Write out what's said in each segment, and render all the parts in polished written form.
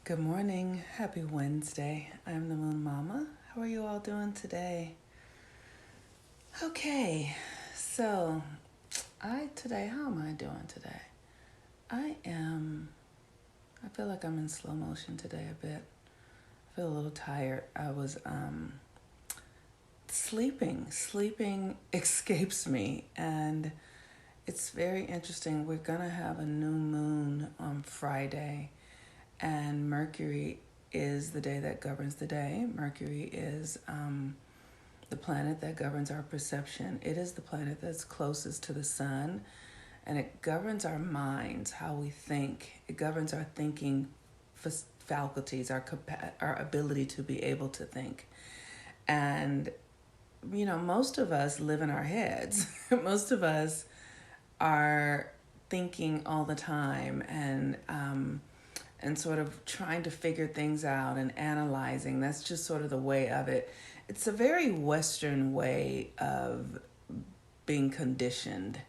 Good morning. Happy Wednesday. I'm the Moon Mama. How are you all doing today? Okay, so how am I doing today? I feel like I'm in slow motion today a bit. I feel a little tired. I was sleeping. Sleeping escapes me, and it's very interesting. We're gonna have a new moon on Friday, and Mercury is the day that governs the day. Mercury is the planet that governs our perception. It is the planet that's closest to the sun, and it governs our minds, how we think. It governs our thinking faculties, our ability to be able to think. And most of us live in our heads. Most of us are thinking all the time, and sort of trying to figure things out and analyzing. That's just sort of the way of it. It's a very Western way of being conditioned.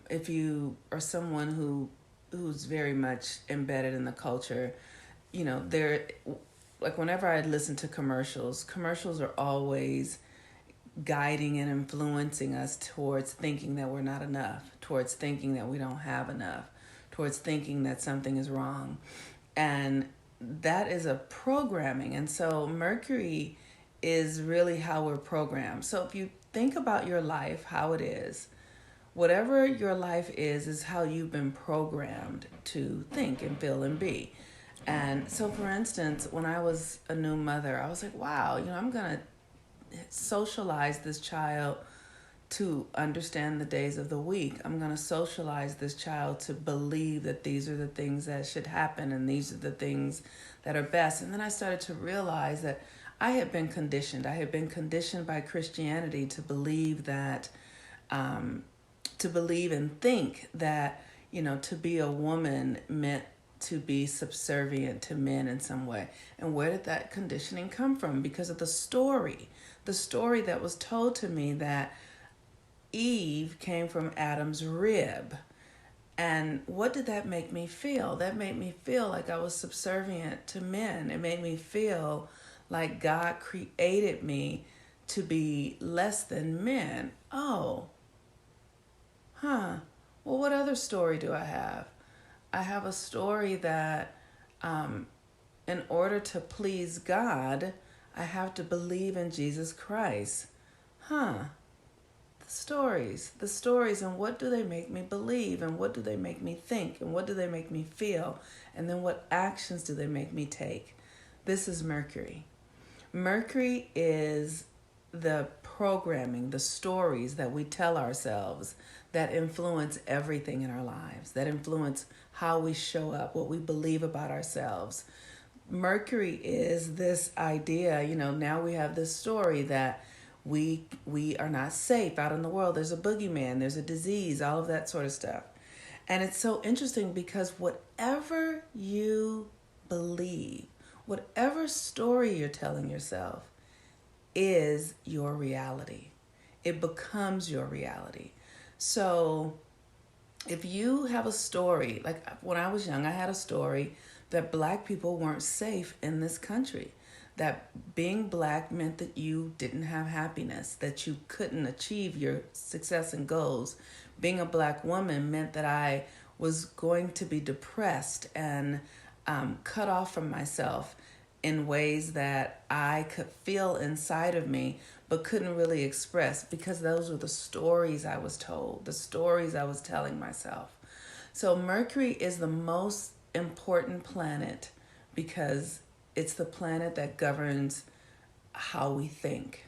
If you are someone who's very much embedded in the culture, there, like whenever I listen to commercials are always guiding and influencing us towards thinking that we're not enough, towards thinking that we don't have enough, towards thinking that something is wrong. And that is a programming. And so Mercury is really how we're programmed. So if you think about your life, how it is, whatever your life is how you've been programmed to think and feel and be. And so, for instance, when I was a new mother, I was like, wow, I'm going to socialize this child to understand the days of the week. I'm going to socialize this child to believe that these are the things that should happen and these are the things that are best. And then I started to realize that I had been conditioned. I had been conditioned by Christianity to believe that, to believe and think that, to be a woman meant to be subservient to men in some way. And where did that conditioning come from? Because of the story that was told to me that Eve came from Adam's rib. And what did that make me feel? That made me feel like I was subservient to men. It made me feel like God created me to be less than men. Oh, well, what other story do I have? I have a story that in order to please God, I have to believe in Jesus Christ. The stories, and what do they make me believe, and what do they make me think, and what do they make me feel, and then what actions do they make me take? This is Mercury. Mercury is the programming, the stories that we tell ourselves that influence everything in our lives, that influence how we show up, what we believe about ourselves. Mercury is this idea, now we have this story that we are not safe out in the world. There's a boogeyman, there's a disease, all of that sort of stuff. And it's so interesting because whatever you believe, whatever story you're telling yourself is your reality. It becomes your reality. So if you have a story, like when I was young, I had a story that Black people weren't safe in this country, that being Black meant that you didn't have happiness, that you couldn't achieve your success and goals. Being a Black woman meant that I was going to be depressed and cut off from myself in ways that I could feel inside of me but couldn't really express, because those were the stories I was told, the stories I was telling myself. So Mercury is the most important planet because it's the planet that governs how we think.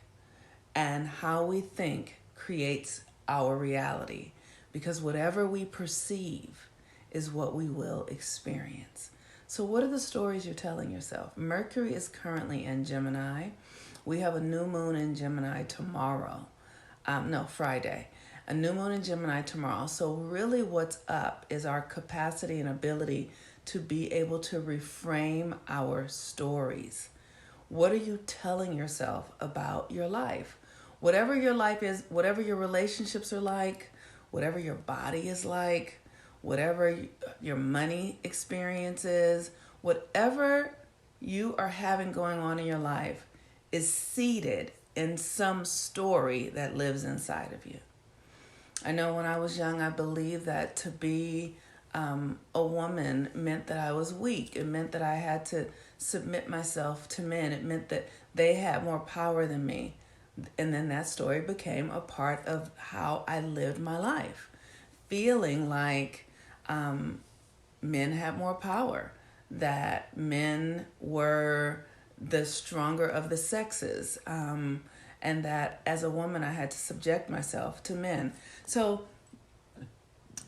And how we think creates our reality, because whatever we perceive is what we will experience. So what are the stories you're telling yourself? Mercury is currently in Gemini. We have a new moon in Gemini tomorrow. Friday. A new moon in Gemini tomorrow. So really what's up is our capacity and ability to be able to reframe our stories. What are you telling yourself about your life? Whatever your life is, whatever your relationships are like, whatever your body is like, whatever your money experience is, Whatever you are having going on in your life is seated in some story that lives inside of you. I know when I was young, I believed that to be a woman meant that I was weak. It meant that I had to submit myself to men. It meant that they had more power than me. And then that story became a part of how I lived my life, feeling like men had more power, that men were the stronger of the sexes, and that as a woman I had to subject myself to men. So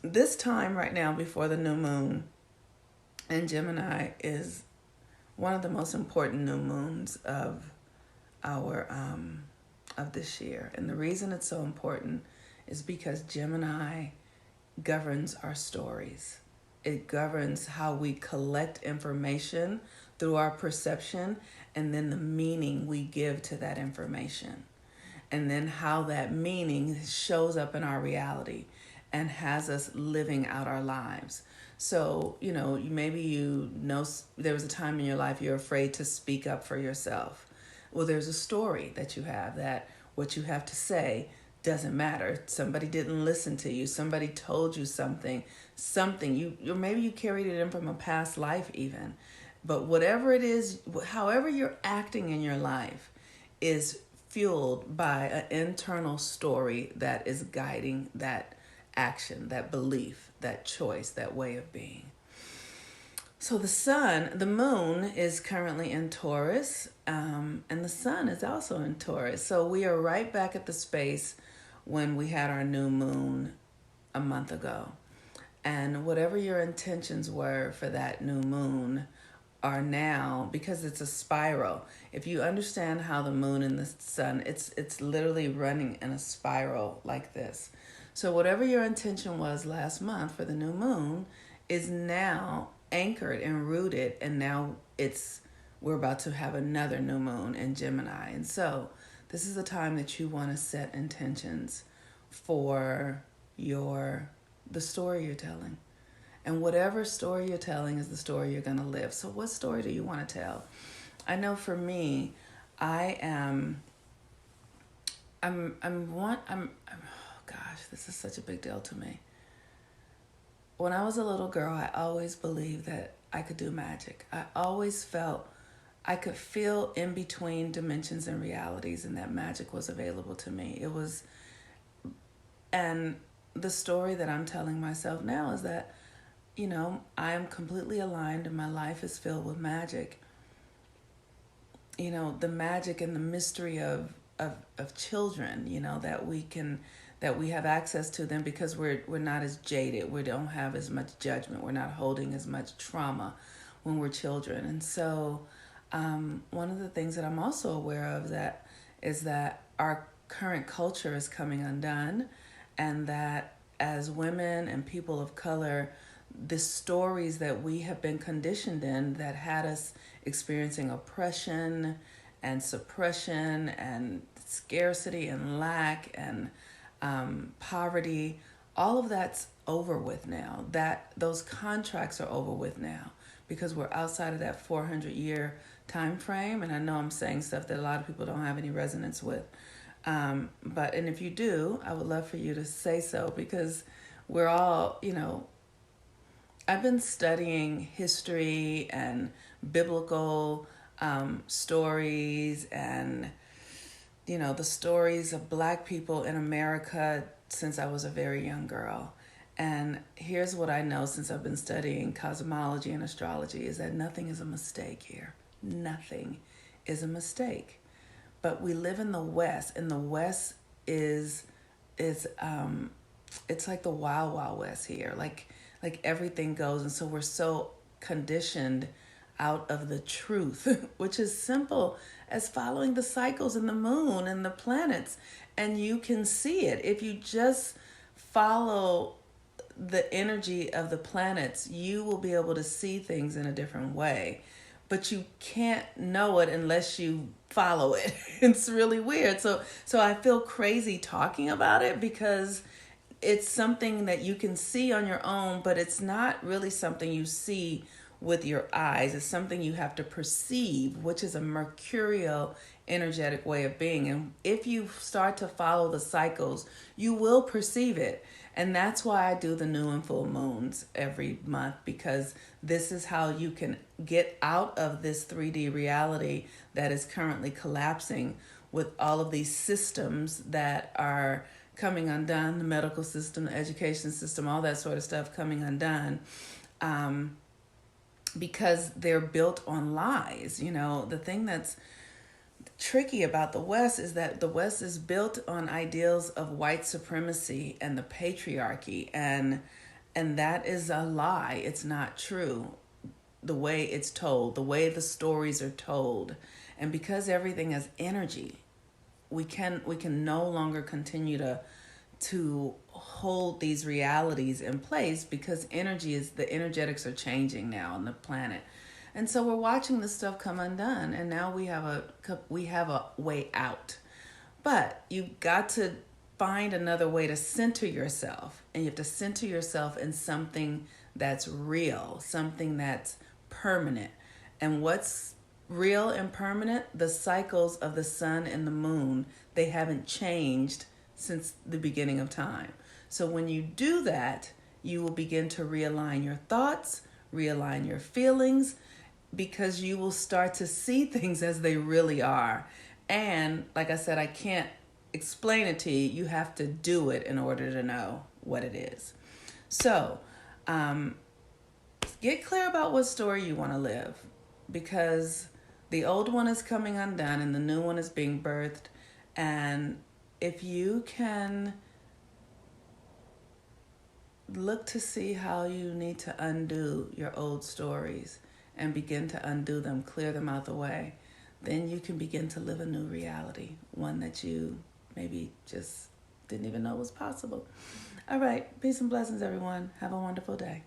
this time right now before the new moon in Gemini is one of the most important new moons of our of this year. And the reason it's so important is because Gemini governs our stories. It governs how we collect information through our perception, and then the meaning we give to that information, and then how that meaning shows up in our reality and has us living out our lives. So, maybe there was a time in your life you're afraid to speak up for yourself. Well, there's a story that you have that what you have to say doesn't matter. Somebody didn't listen to you. Somebody told you something or maybe you carried it in from a past life even. But whatever it is, however you're acting in your life is fueled by an internal story that is guiding that action, that belief, that choice, that way of being. So the moon is currently in Taurus, and the sun is also in Taurus. So we are right back at the space when we had our new moon a month ago. And whatever your intentions were for that new moon are now, because it's a spiral. If you understand how the moon and the sun, it's literally running in a spiral like this. So whatever your intention was last month for the new moon is now anchored and rooted, and now we're about to have another new moon in Gemini. And so this is the time that you want to set intentions for the story you're telling. And whatever story you're telling is the story you're going to live. So what story do you want to tell? I know for me, oh gosh, this is such a big deal to me. When I was a little girl, I always believed that I could do magic. I always felt I could feel in between dimensions and realities, and that magic was available to me. And the story that I'm telling myself now is that, I am completely aligned and my life is filled with magic. The magic and the mystery of children, that we have access to them because we're not as jaded. We don't have as much judgment. We're not holding as much trauma when we're children. And so one of the things that I'm also aware of is that our current culture is coming undone, and that as women and people of color, the stories that we have been conditioned in that had us experiencing oppression and suppression and scarcity and lack and poverty, all of that's over with now. Those contracts are over with now because we're outside of that 400-year time frame. And I know I'm saying stuff that a lot of people don't have any resonance with. And if you do, I would love for you to say so, because we're all, I've been studying history and biblical stories and, the stories of Black people in America since I was a very young girl. And here's what I know since I've been studying cosmology and astrology is that nothing is a mistake here. Nothing is a mistake. But we live in the West, and the West is it's like the wild, wild West here. Like everything goes, and so we're so conditioned out of the truth, which is simple as following the cycles in the moon and the planets. And you can see it. If you just follow the energy of the planets, you will be able to see things in a different way. But you can't know it unless you follow it. It's really weird. So I feel crazy talking about it because it's something that you can see on your own, but it's not really something you see with your eyes. It's something you have to perceive, which is a mercurial energetic way of being. And if you start to follow the cycles, you will perceive it. And that's why I do the new and full moons every month, because this is how you can get out of this 3D reality that is currently collapsing with all of these systems that are coming undone, the medical system, the education system, all that sort of stuff coming undone, because they're built on lies. You know, the thing that's tricky about the West is that the West is built on ideals of white supremacy and the patriarchy, and that is a lie. It's not true. The way it's told, the way the stories are told, and because everything has energy, we can no longer continue to hold these realities in place, because the energetics are changing now on the planet. And so we're watching this stuff come undone, and now we have a way out. But you've got to find another way to center yourself, and you have to center yourself in something that's real, something that's permanent. And what's real and permanent? The cycles of the sun and the moon. They haven't changed since the beginning of time. So when you do that, you will begin to realign your thoughts, realign your feelings, because you will start to see things as they really are. And like I said, I can't explain it to you. You have to do it in order to know what it is. So get clear about what story you want to live, because the old one is coming undone and the new one is being birthed. And if you can look to see how you need to undo your old stories and begin to undo them, clear them out the way, then you can begin to live a new reality, one that you maybe just didn't even know was possible. All right. Peace and blessings, everyone. Have a wonderful day.